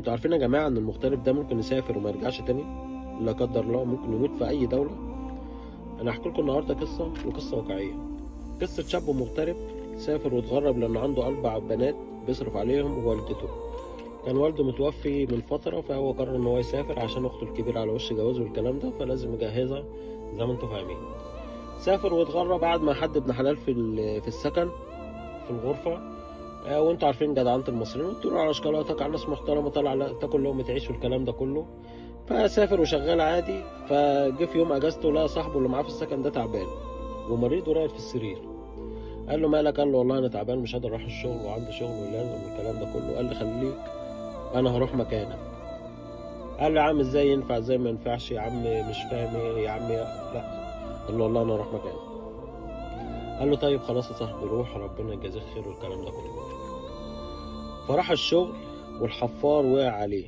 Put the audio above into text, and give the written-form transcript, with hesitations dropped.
انتوا عارفين يا جماعه ان المغترب ده ممكن يسافر وما يرجعش تاني؟ لا قدر الله ممكن يموت في اي دوله. انا هحكي لكم النهارده قصه، وقصه واقعيه. قصه شاب مغترب سافر واتغرب لان عنده 4 بنات بيصرف عليهم ووالدته. كان والده متوفي من فتره، فهو قرر ان هو يسافر عشان اخته الكبيره على وش جواز والكلام ده، فلازم يجهزها زي ما انتوا فاهمين. سافر واتغرب، قعد مع حد ابن حلال في السكن، في الغرفه. وانتوا عارفين جدعنة المصريين، وتقولوا على شوكولاتك على ناس محترمة، طالع تاكل لقمة عيش والكلام ده كله. فسافر وشغال عادي. فجه في يوم اجازته لقى صاحبه اللي معاه في السكن ده تعبان ومريض وراقد في السرير. قال له مالك؟ قال له والله انا تعبان مش قادر اروح الشغل وعندي شغل ولازم والكلام ده كله. قال لي خليك انا هروح مكانك. قال له يا عم ازاي ينفع؟ ازاي ما ينفعش يا عم؟ مش فاهم ايه يا عم؟ لا. قال له والله انا هروح مكانك. قال له طيب خلاص يا صاحبي روح، ربنا يجازيك خير والكلام ده كله. فراح الشغل والحفار وقع عليه.